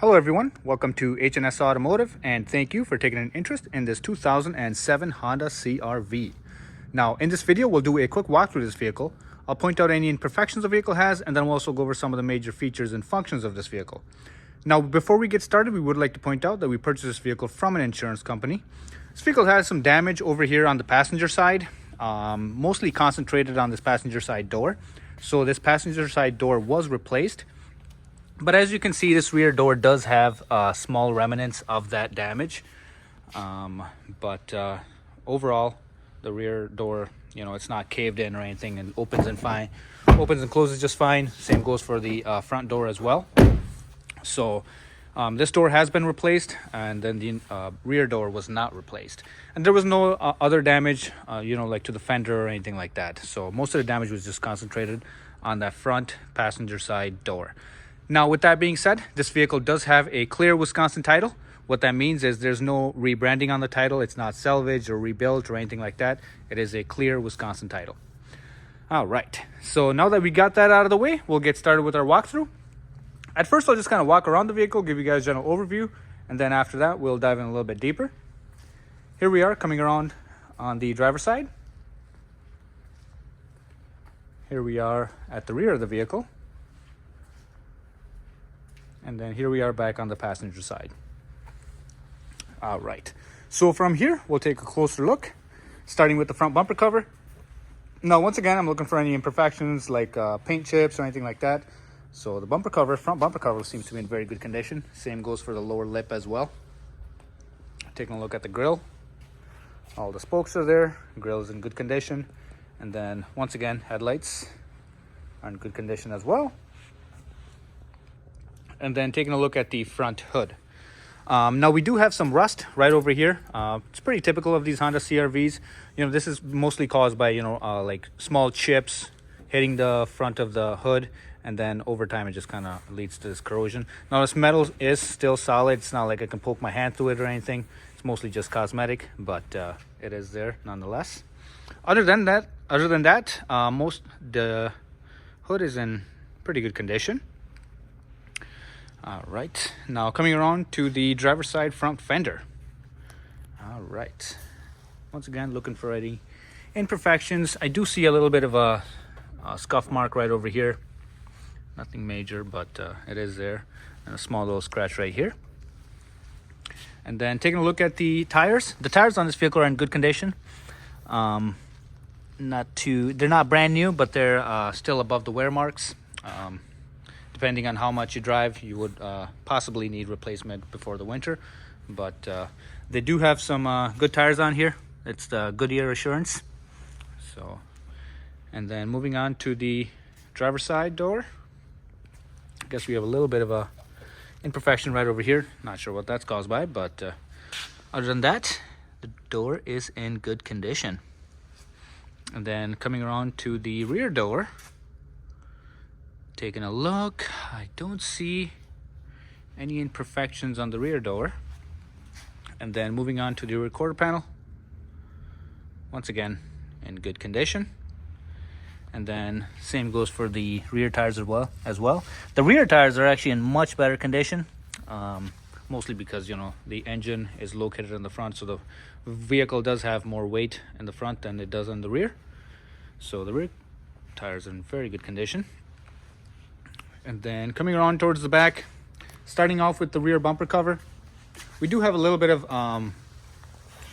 Hello everyone, welcome to H&S Automotive and thank you for taking an interest in this 2007 Honda CR-V. Now in this video we'll do a quick walkthrough of this vehicle. I'll point out any imperfections the vehicle has and then we'll also go over some of the major features and functions of this vehicle. Now before we get started, we would like to point out that we purchased this vehicle from an insurance company. This vehicle has some damage over here on the passenger side, mostly concentrated on this passenger side door. So this passenger side door was replaced. But as you can see, this rear door does have small remnants of that damage. Overall, the rear door, it's not caved in or anything, and opens and closes just fine. Same goes for the front door as well. So this door has been replaced, and then the rear door was not replaced. And there was no other damage, like to the fender or anything like that. So most of the damage was just concentrated on that front passenger side door. Now, with that being said, this vehicle does have a clear Wisconsin title. What that means is there's no rebranding on the title. It's not salvaged or rebuilt or anything like that. It is a clear Wisconsin title. All right, so now that we got that out of the way, we'll get started with our walkthrough. At first, I'll just kind of walk around the vehicle, give you guys a general overview, and then after that, we'll dive in a little bit deeper. Here we are coming around on the driver's side. Here we are at the rear of the vehicle. And then here we are back on the passenger side. All right, so from here, we'll take a closer look, starting with the front bumper cover. Now, once again, I'm looking for any imperfections like paint chips or anything like that. So the front bumper cover seems to be in very good condition. Same goes for the lower lip as well. Taking a look at the grille. All the spokes are there, grille is in good condition. And then once again, headlights are in good condition as well. And then taking a look at the front hood. Now we do have some rust right over here. It's pretty typical of these Honda CR-Vs. This is mostly caused by, like small chips hitting the front of the hood. And then over time, it just kind of leads to this corrosion. Now this metal is still solid. It's not like I can poke my hand through it or anything. It's mostly just cosmetic, but it is there nonetheless. Other than that, the hood is in pretty good condition. All right, now coming around to the driver's side front fender. All right, once again, looking for any imperfections. I do see a little bit of a scuff mark right over here. Nothing major, but it is there. And a small little scratch right here. And then taking a look at the tires. The tires on this vehicle are in good condition. They're not brand new, but they're still above the wear marks. Depending on how much you drive, you would possibly need replacement before the winter. But they do have some good tires on here. It's the Goodyear Assurance. So, and then moving on to the driver's side door. I guess we have a little bit of a imperfection right over here. Not sure what that's caused by, but other than that, the door is in good condition. And then coming around to the rear door. Taking a look, I don't see any imperfections on the rear door. And then moving on to the rear quarter panel. Once again, in good condition. And then same goes for the rear tires as well. The rear tires are actually in much better condition, mostly because, the engine is located in the front. So the vehicle does have more weight in the front than it does in the rear. So the rear tires are in very good condition. And then coming around towards the back, starting off with the rear bumper cover, we do have a little bit of an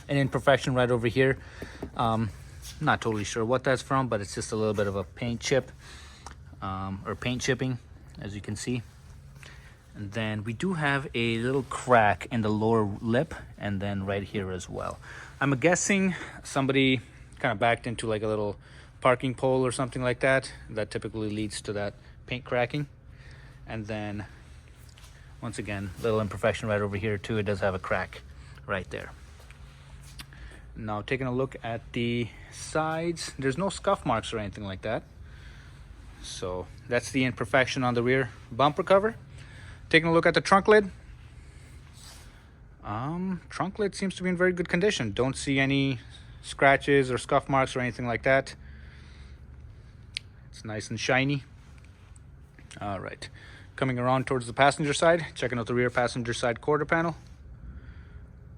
imperfection right over here. Not totally sure what that's from, but it's just a little bit of a paint chip or paint chipping, as you can see. And then we do have a little crack in the lower lip and then right here as well. I'm guessing somebody kind of backed into like a little parking pole or something like that. That typically leads to that paint cracking. And then once again, little imperfection right over here too. It does have a crack right there. Now taking a look at the sides, there's no scuff marks or anything like that. So that's the imperfection on the rear bumper cover. Taking a look at the trunk lid. Trunk lid seems to be in very good condition. Don't see any scratches or scuff marks or anything like that. It's nice and shiny. All right, Coming around towards the passenger side, checking out the rear passenger side quarter panel.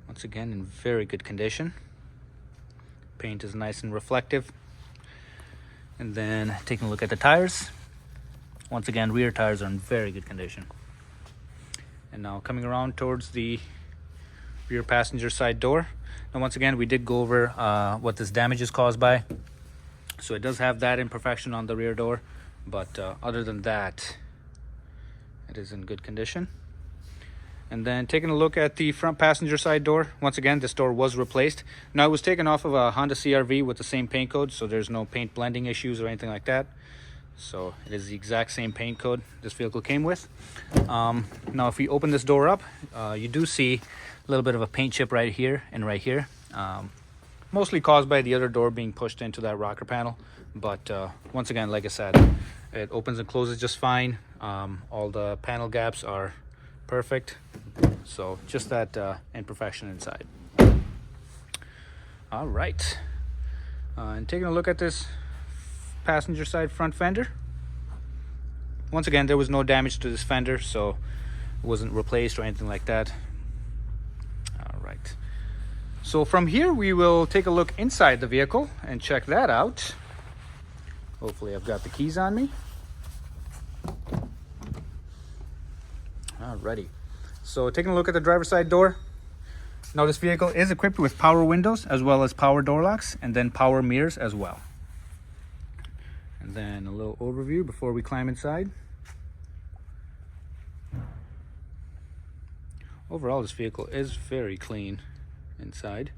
Once again, in very good condition. Paint is nice and reflective. And then taking a look at the tires. Once again, rear tires are in very good condition. And now coming around towards the rear passenger side door. Now once again, we did go over what this damage is caused by. So it does have that imperfection on the rear door, but other than that, it is in good condition. And then taking a look at the front passenger side door. Once again, this door was replaced. Now it was taken off of a Honda CR-V with the same paint code, so there's no paint blending issues or anything like that. So it is the exact same paint code this vehicle came with. Now if we open this door up, you do see a little bit of a paint chip right here and right here. Mostly caused by the other door being pushed into that rocker panel. But once again, like I said, it opens and closes just fine. All the panel gaps are perfect. So just that imperfection inside. All right. And taking a look at this passenger side front fender. Once again, there was no damage to this fender, so it wasn't replaced or anything like that. All right. So from here, we will take a look inside the vehicle and check that out. Hopefully I've got the keys on me. Alrighty. So taking a look at the driver's side door. Now this vehicle is equipped with power windows as well as power door locks and then power mirrors as well. And then a little overview before we climb inside. Overall, this vehicle is very clean inside.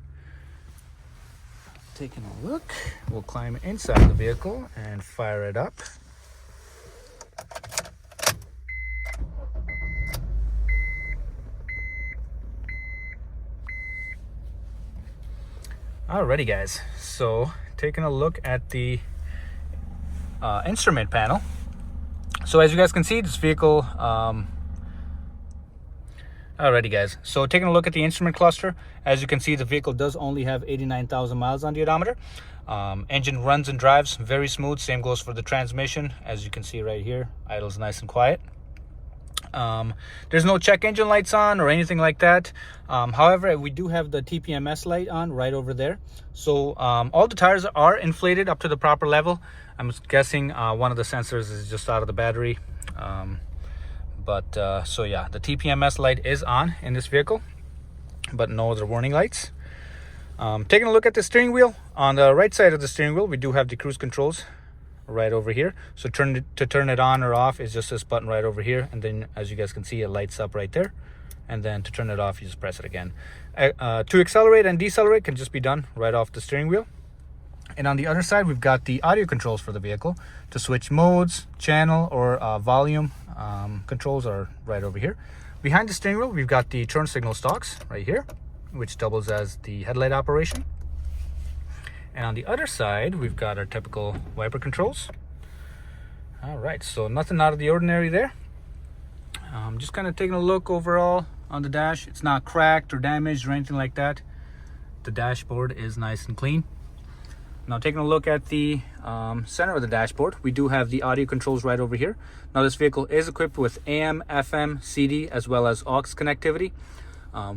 Taking a look, we'll climb inside the vehicle and fire it up. Alrighty guys, so taking a look at the instrument panel. So as you guys can see, this vehicle alrighty guys, so taking a look at the instrument cluster, as you can see, the vehicle does only have 89,000 miles on the odometer. Engine runs and drives very smooth. Same goes for the transmission. As you can see right here, idles nice and quiet. There's no check engine lights on or anything like that. However, we do have the TPMS light on right over there. So all the tires are inflated up to the proper level. I'm guessing one of the sensors is just out of the battery. So yeah, the TPMS light is on in this vehicle, but no other warning lights. Taking a look at the steering wheel. On the right side of the steering wheel, we do have the cruise controls right over here. So to turn it on or off is just this button right over here, and then as you guys can see, it lights up right there. And then to turn it off, you just press it again. To accelerate and decelerate can just be done right off the steering wheel. And on the other side, we've got the audio controls for the vehicle. To switch modes, channel, or volume controls are right over here. Behind the steering wheel, we've got the turn signal stalks right here, which doubles as the headlight operation. And on the other side, we've got our typical wiper controls. All right, so nothing out of the ordinary there. Just kind of taking a look overall on the dash. It's not cracked or damaged or anything like that. The dashboard is nice and clean. Now taking a look at the center of the dashboard, we do have the audio controls right over here. Now this vehicle is equipped with AM, FM, CD, as well as aux connectivity.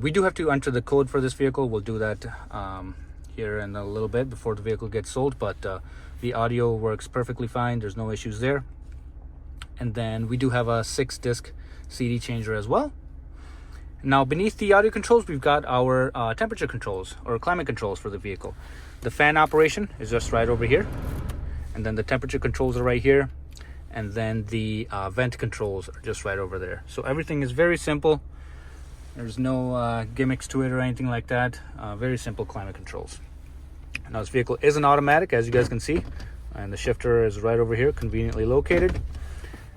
We do have to enter the code for this vehicle. We'll do that here in a little bit before the vehicle gets sold, but the audio works perfectly fine. There's no issues there. And then we do have a 6-disc CD changer as well. Now beneath the audio controls, we've got our temperature controls or climate controls for the vehicle. The fan operation is just right over here, and then the temperature controls are right here, and then the vent controls are just right over there. So everything is very simple. There's no gimmicks to it or anything like that. Very simple climate controls. Now this vehicle is an automatic, as you guys can see, and the shifter is right over here, conveniently located.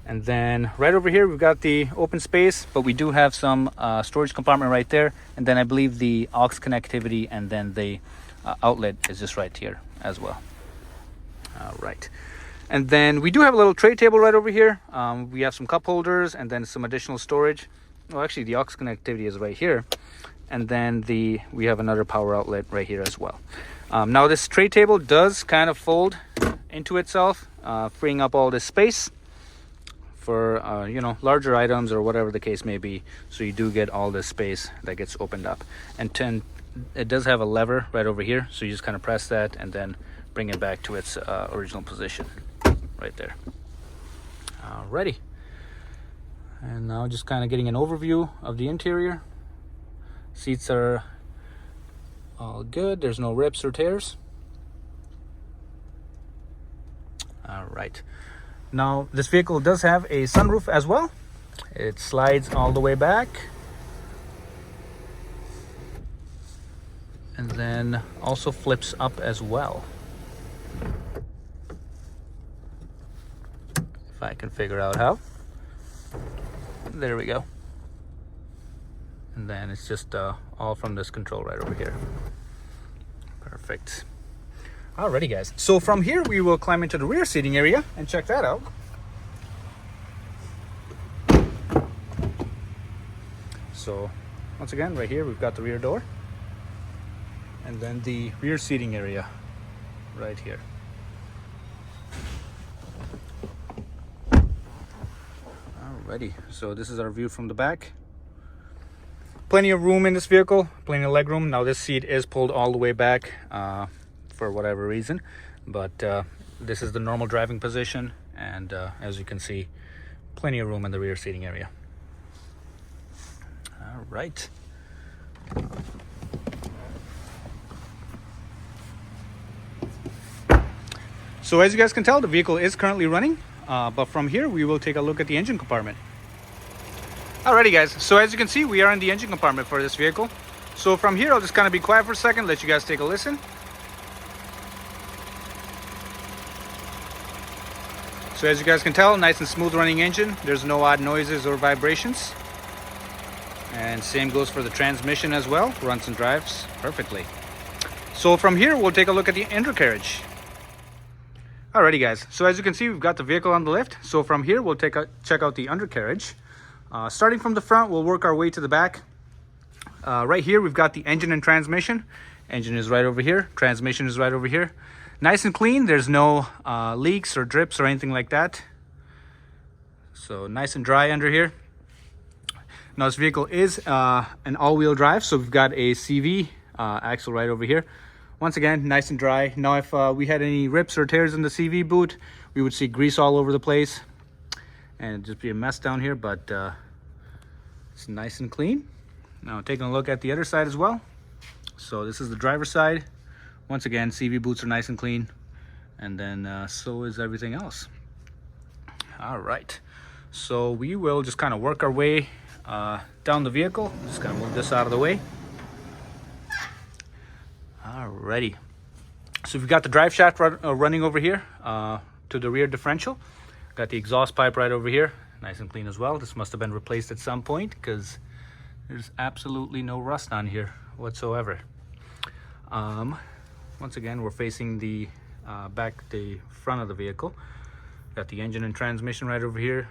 And then right over here, we've got the open space, but we do have some storage compartment right there. And then I believe the aux connectivity and then the outlet is just right here as well. All right. And then we do have a little tray table right over here. We have some cup holders and then some additional storage. Well, actually the aux connectivity is right here. And then we have another power outlet right here as well. Now this tray table does kind of fold into itself, freeing up all this space for you know, larger items or whatever the case may be, so you do get all this space that gets opened up. And it does have a lever right over here, so you just kind of press that and then bring it back to its original position right there. Alrighty, and now just kind of getting an overview of the interior. Seats are all good, there's no rips or tears. All right, now this vehicle does have a sunroof as well. It slides all the way back and then also flips up as well, if I can figure out how. There we go. And then it's just all from this control right over here. Perfect. Alrighty guys, so from here we will climb into the rear seating area and check that out. So once again, right here we've got the rear door and then the rear seating area right here. Alrighty, so this is our view from the back. Plenty of room in this vehicle, plenty of leg room. Now this seat is pulled all the way back for whatever reason, but this is the normal driving position, and as you can see, plenty of room in the rear seating area. All right. So as you guys can tell, the vehicle is currently running, but from here we will take a look at the engine compartment. Alrighty guys, so as you can see, we are in the engine compartment for this vehicle. So from here, I'll just kind of be quiet for a second, let you guys take a listen. So as you guys can tell, nice and smooth running engine. There's no odd noises or vibrations. And same goes for the transmission as well. Runs and drives perfectly. So from here, we'll take a look at the undercarriage. Alrighty guys, so as you can see, we've got the vehicle on the lift. So from here, we'll check out the undercarriage. Starting from the front, we'll work our way to the back. Right here, we've got the engine and transmission. Engine is right over here. Transmission is right over here. Nice and clean. There's no leaks or drips or anything like that. So nice and dry under here. Now this vehicle is an all-wheel drive, so we've got a CV axle right over here. Once again, nice and dry. Now if we had any rips or tears in the CV boot, we would see grease all over the place and it'd just be a mess down here, but it's nice and clean. Now taking a look at the other side as well. So this is the driver's side. Once again, CV boots are nice and clean, and then so is everything else. All right, so we will just kind of work our way down the vehicle. Just kind of move this out of the way. Alrighty, so we've got the drive shaft running over here to the rear differential. Got the exhaust pipe right over here, nice and clean as well. This must have been replaced at some point because there's absolutely no rust on here whatsoever. Once again, we're facing the front of the vehicle. Got the engine and transmission right over here.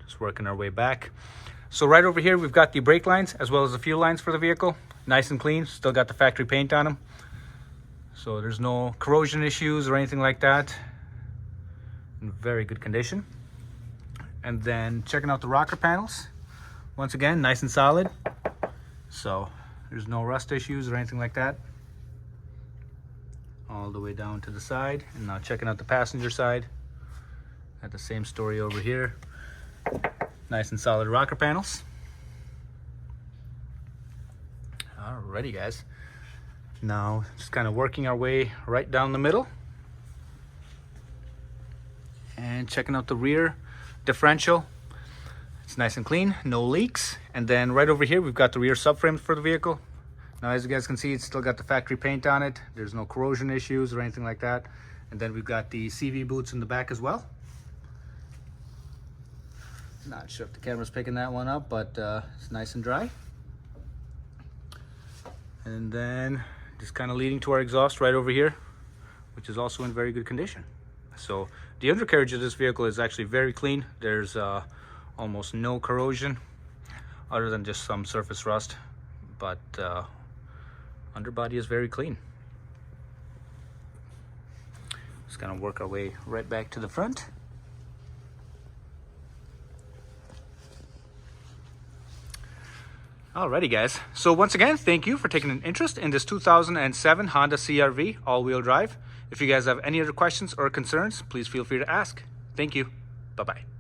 Just working our way back. So right over here, we've got the brake lines as well as the fuel lines for the vehicle. Nice and clean. Still got the factory paint on them. So there's no corrosion issues or anything like that. In very good condition. And then checking out the rocker panels. Once again, nice and solid. So there's no rust issues or anything like that. All the way down to the side. And now checking out the passenger side. Got the same story over here. Nice and solid rocker panels. Alrighty guys. Now just kind of working our way right down the middle. And checking out the rear differential. It's nice and clean, no leaks. And then right over here, we've got the rear subframe for the vehicle. Now, as you guys can see, it's still got the factory paint on it. There's no corrosion issues or anything like that. And then we've got the CV boots in the back as well. Not sure if the camera's picking that one up, but it's nice and dry. And then just kind of leading to our exhaust right over here, which is also in very good condition. So the undercarriage of this vehicle is actually very clean. There's almost no corrosion other than just some surface rust, but underbody is very clean. Just gonna work our way right back to the front. Alrighty guys, so once again, thank you for taking an interest in this 2007 Honda CR-V all-wheel drive. If you guys have any other questions or concerns, please feel free to ask. Thank you. Bye-bye.